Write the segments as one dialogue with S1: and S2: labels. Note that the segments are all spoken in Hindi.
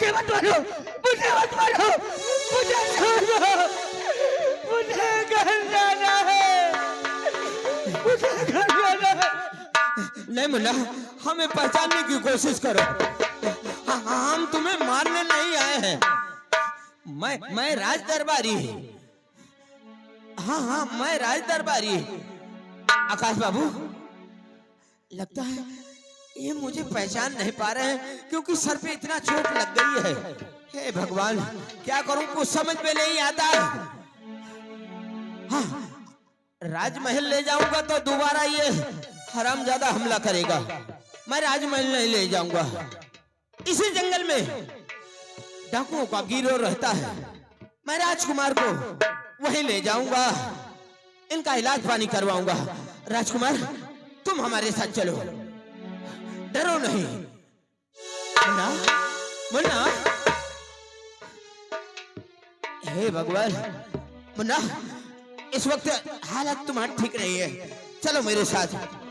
S1: मुझे मत मारो, मुझे मत मारो, मुझे छोड़ दो, मुझे घर जाना है, मुझे घर जाना है।
S2: नहीं मुन्ना, हमें पहचानने की कोशिश करो। हम तुम्हें मारने नहीं आए हैं। मैं राज दरबारी। हाँ, मैं राज दरबारी। आकाश बाबू, लगता है ये मुझे पहचान नहीं पा रहे हैं क्योंकि सर पे इतना चोट लग गई है। हे भगवान, क्या करूं, कुछ समझ में नहीं आता। हाँ, राजमहल ले जाऊंगा तो दोबारा ये हरामजादा हमला करेगा। मैं राजमहल नहीं ले जाऊंगा। इसी जंगल में डाकुओं का गिरोह रहता है। मैं राजकुमार को वहीं ले जाऊंगा, इनका इलाज पानी करवाऊंगा। राजकुमार, तुम हमारे साथ चलो, डरो नहीं। मुन्ना, मुन्ना, हे भगवान, मुन्ना, इस वक्त हालत तुम्हारी ठीक नहीं है, चलो मेरे साथ।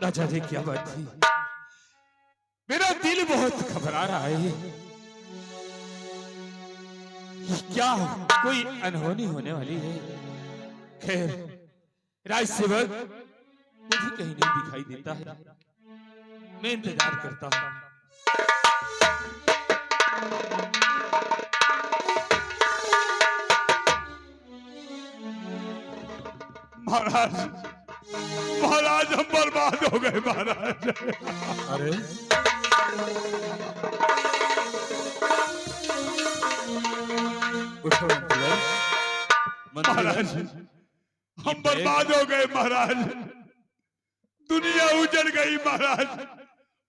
S3: ना जाने क्या बात थी, मेरा दिल बहुत घबरा रहा है। ये क्या कोई अनहोनी होने वाली है? खैर, राजसेवक मुझे कहीं नहीं दिखाई देता है, मैं इंतजार करता हूँ। महाराज, महाराज, हम बर्बाद हो गए महाराज।
S4: अरे
S3: महाराज, हम बर्बाद हो गए महाराज, दुनिया उजड़ गई महाराज,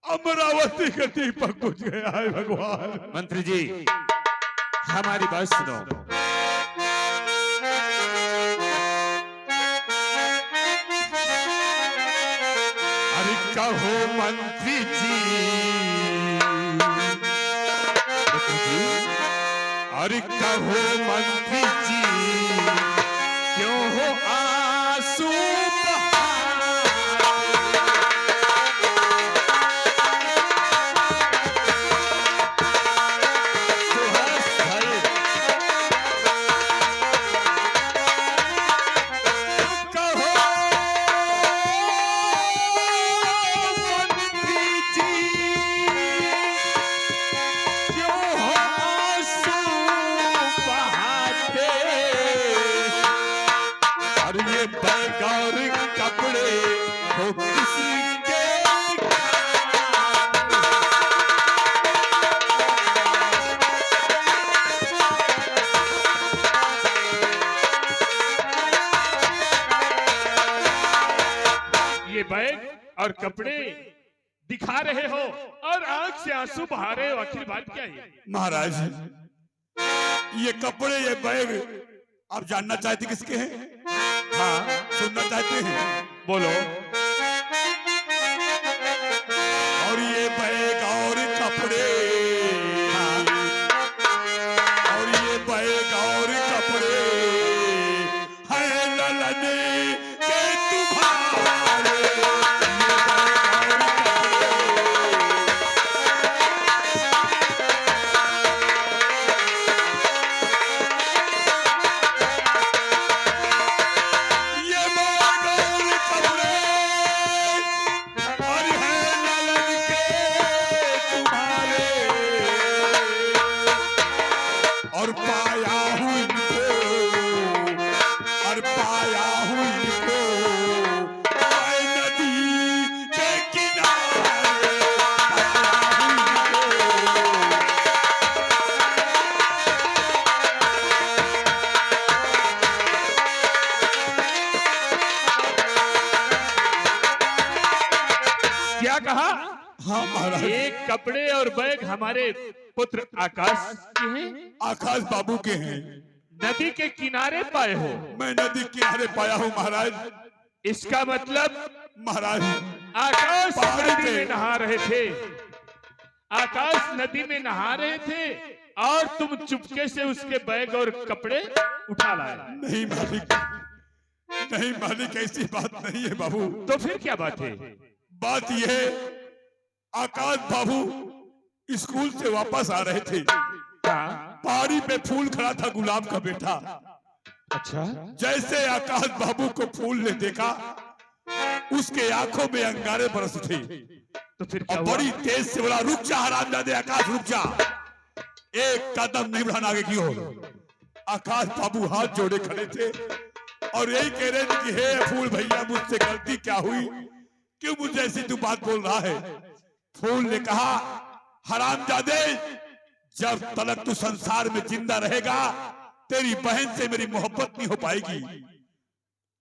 S3: अमरावती का दीपक बुझ गया है भगवान।
S4: मंत्री जी, हमारी बात सुनो।
S3: अरे कहो मंत्री जी, अरे कहो मंत्री जी, क्यों हो आंसू कपड़े हो किसके? ये बैग और कपड़े दिखा रहे हो और आंख से आंसू बहा रहे हो, आखिर बात क्या है?
S5: महाराज, ये कपड़े, ये बैग आप जानना चाहते किसके हैं?
S3: हाँ,
S5: सुनना चाहते हैं?
S3: बोलो।
S5: और ये बैग और कपड़े, और ये बैग और कपड़े हैं ललन के तुम्हारे। ये बैग और कपड़े
S3: क्या कहा?
S5: हाँ महाराज।
S3: ये कपड़े और बैग हमारे पुत्र आकाश के हैं।
S5: आकाश बाबू के हैं।
S3: नदी के किनारे पाए हो?
S5: मैं नदी किनारे पाया हूँ महाराज।
S3: इसका मतलब
S5: महाराज
S3: आकाश
S5: पहाड़ी
S3: नदी
S5: पे।
S3: में नहा रहे थे। आकाश नदी में नहा रहे थे और तुम चुपके से उसके बैग और कपड़े उठा लाए।
S5: नहीं मालिक, नहीं मालिक, ऐसी बात नहीं है बाबू।
S3: तो फिर क्या बात है?
S5: बात यह है, आकाश बाबू स्कूल से वापस आ रहे थे।
S3: हाँ।
S5: पहाड़ी पे फूल खड़ा था, गुलाब का बेटा।
S3: अच्छा।
S5: जैसे आकाश बाबू को फूल ने देखा, उसके आंखों में अंगारे बरस उठे।
S3: तो फिर क्या
S5: और
S3: हुआ?
S5: बड़ी तेज से बोला, रुक जा हरामजादे, आकाश रुक जा, एक कदम नहीं बढ़ाना आगे की ओर। आकाश बाबू हाथ जोड़े खड़े थे और यही कह रहे थे कि हे फूल भैया, मुझसे गलती क्या हुई, क्यों मुझे ऐसी तू बात बोल रहा है? फूल ने कहा, हरामजादे, जब तलक तू संसार में जिंदा रहेगा, तेरी बहन से मेरी मोहब्बत नहीं हो पाएगी।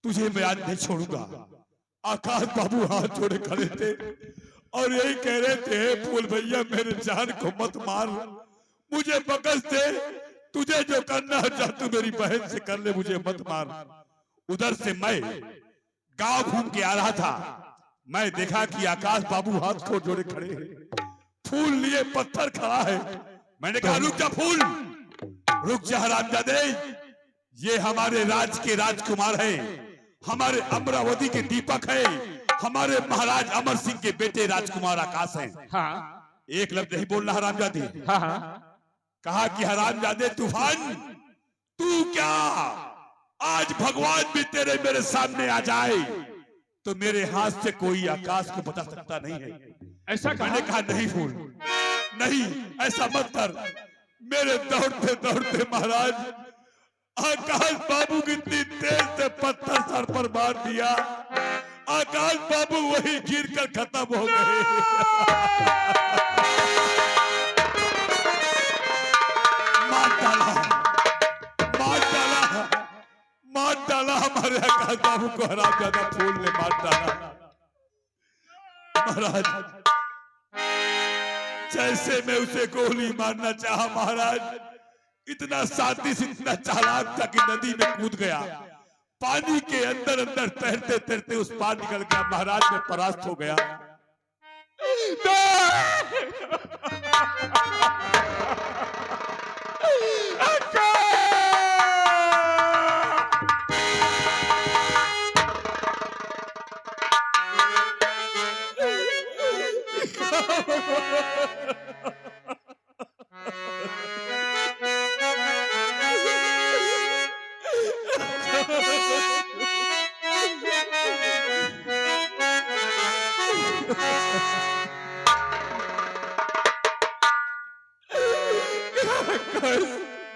S5: तुझे मैं आज नहीं छोड़ूंगा। आकाश बाबू हाथ जोड़े खड़े थे और यही कह रहे थे, हे फूल भैया, मेरे जान को मत मार, मुझे बख्श दे, तुझे जो करना है जा तू मेरी बहन से कर ले, मुझे मत मार। उधर से मैं गांव घूम के आ रहा था, मैं देखा कि आकाश बाबू हाथ को जोड़े खड़े हैं, फूल लिए पत्थर खड़ा है। मैंने कहा, रुक जा फूल, रुक जा हरामजादे, ये हमारे राज के राजकुमार हैं, हमारे अमरावती के दीपक है, हमारे महाराज अमर सिंह के बेटे राजकुमार आकाश हैं।
S3: हाँ।
S5: एक लफ्ज नहीं बोलना हरामजादे।
S3: हाँ हाँ।
S5: कहा कि हरामजादे तूफान, तू क्या आज भगवान भी तेरे मेरे सामने आ जाए तो मेरे हाथ से कोई आकाश को बचा सकता नहीं है।
S3: ऐसा
S5: मैंने कहा, नहीं फूल, नहीं, ऐसा मत कर। मेरे दौड़ते दौड़ते महाराज आकाश बाबू की इतनी तेज से पत्थर सर पर मार दिया, आकाश बाबू वही गिर कर खत्म हो गए। मार डाला, मार डाला, मार डाला हमारे आकाश बाबू को हरामजादा फूल ने मार डाला। महाराज जैसे मैं उसे गोली मारना चाहा, महाराज इतना साथी से इतना चालाक था कि नदी में कूद गया, पानी के अंदर अंदर तैरते तैरते उस पार निकल गया। महाराज में परास्त हो गया।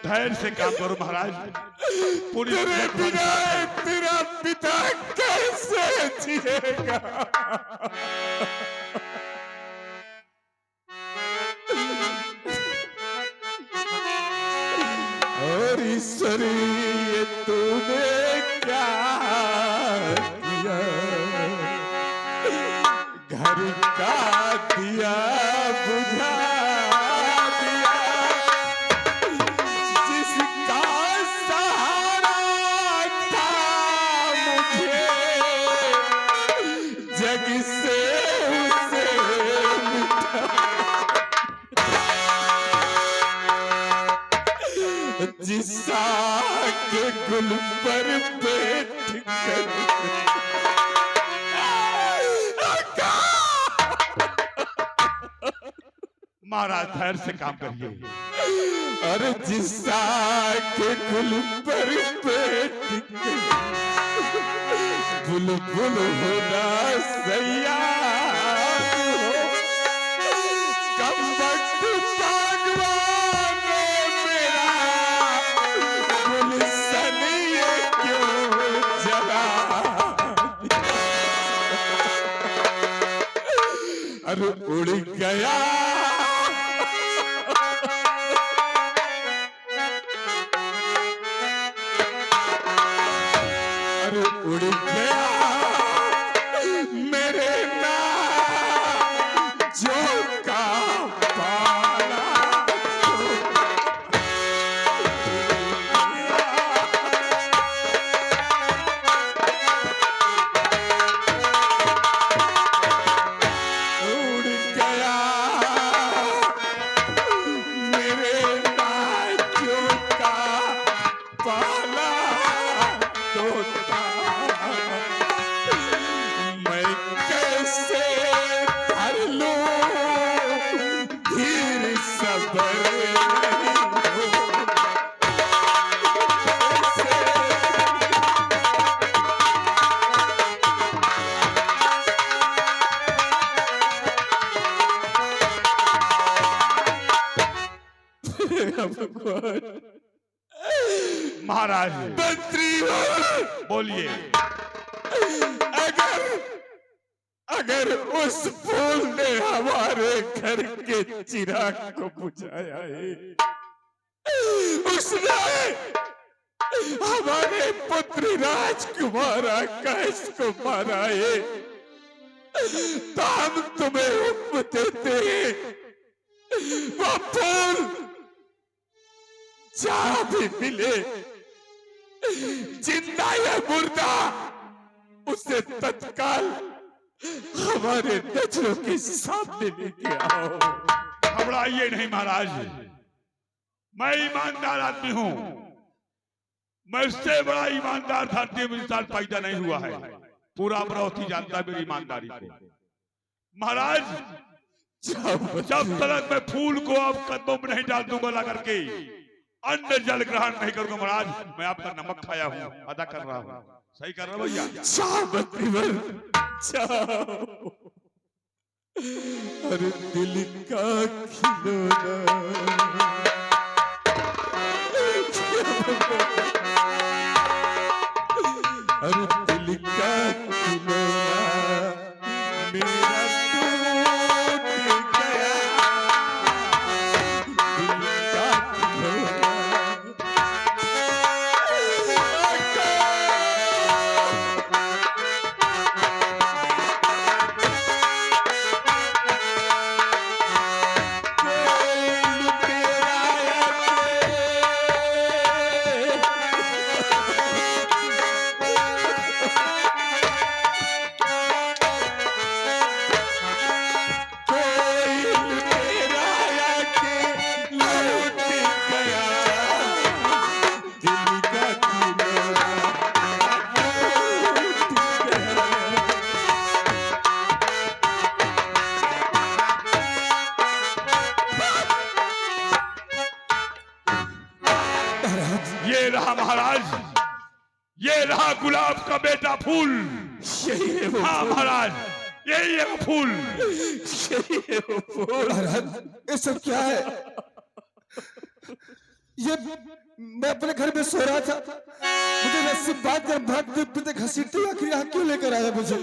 S5: धैर्य से काम करो महाराज, पूरी
S4: तेरा पिता कैसे जिएगा? और ईश्वरी ये तूने क्या किया? घर का दिया बुझा दिया, जिसका सहारा था मुझे जग से उसे जिस के गुल पर बैठ कर
S5: महाराज धैर्य से काम करिए।
S4: और जिस के गुल पर बैठ कर बुलबुल होना सैया कब वक्त बागवान मेरा गुलशन ये क्यों जला? अरे उड़ गया उड़ गया मेरे नाम भगवान।
S5: महाराज
S4: मंत्रीवर
S5: बोलिए।
S4: अगर उस फूल ने हमारे घर के चिराग को बुझाया है, उसने हमारे पुत्र राजकुमार आकाश को मारा है, तो हम तुम्हें हुक्म देते हैं, वो फूल जहां भी मिले, जिंदा या मुर्दा, उसे तत्काल हमारे नजरों के सामने लेके आओ।
S5: घबराइए नहीं महाराज, मैं ईमानदार आदमी हूं। मैं इससे बड़ा ईमानदार धरती में इंसान पैदा नहीं हुआ है। पूरा अमरावती जानता है मेरी ईमानदारी को। महाराज जब तक मैं फूल को आप कदमों में नहीं डाल दूंगा ला करके, अन्न जल ग्रहण नहीं करूंगा महाराज। मैं आपका नमक खाया हूं, अदा कर रहा हूं। सही कर रहा हूं भैया?
S4: जाओ मंत्रीवर, जाओ। अरे दिल का खिलौना, अरे दिल का खिलौना मेरा टूट गया, दिल का खिलौना।
S5: ये रहा महाराज, ये रहा गुलाब का बेटा फूल।
S4: यही है वो
S5: हाँ महाराज, यही है वो फूल।
S4: यही है वो फूल।
S1: महाराज ये सब क्या है? ये मैं अपने घर में सो रहा था, मुझे रस्सी बांध कर भागते पीते घसीटते आखिर यहाँ क्यों लेकर आया मुझे?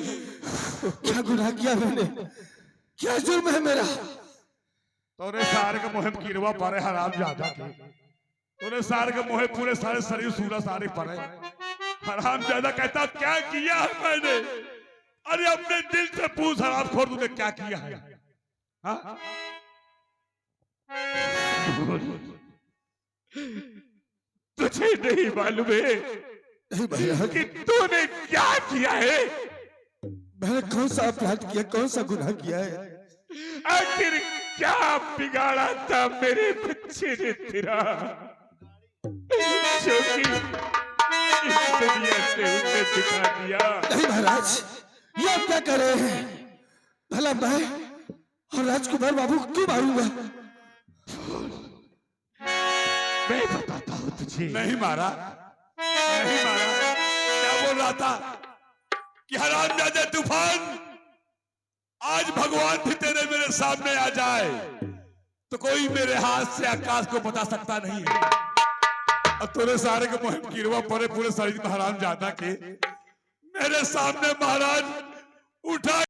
S1: क्या गुनाह किया मैंने? क्या जुर्म है मेरा?
S5: तोरे सारे का मुहिम गिरवा पारे हराम ज्यादा के। तोरे सारे का मुहिम पूरे सारे शरीर सूरा सारे परे हराम ज्यादा। कहता क्या किया है मैंने? अरे अपने दिल से पूछ हराम खोर, तूने क्या किया है? हाँ?
S4: तुझे नहीं मालूम है कि तूने क्या किया है?
S1: मैंने कौन सा अपराध किया, कौन सा गुनाह किया है?
S4: आखिर क्या बिगाड़ा था मेरे बच्चे ने तेरा, जो कि इस दुनिया से उसे दिखा दिया?
S1: नहीं महाराज, ये आप क्या कर रहे हैं? भला मैं और राजकुमार बाबू को क्यों मारूंगा?
S4: मैं बताता हूँ तुझे।
S5: नहीं मारा, नहीं मारा। क्या बोल रहा था कि हरामजादे तूफान, आज भगवान भी तेरे मेरे सामने आ जाए तो कोई मेरे हाथ से आकाश को बता सकता नहीं है। अब तूने सारे के मुहिम गिरवा पड़े पूरे शरीर में हरामजादा के, मेरे सामने महाराज उठा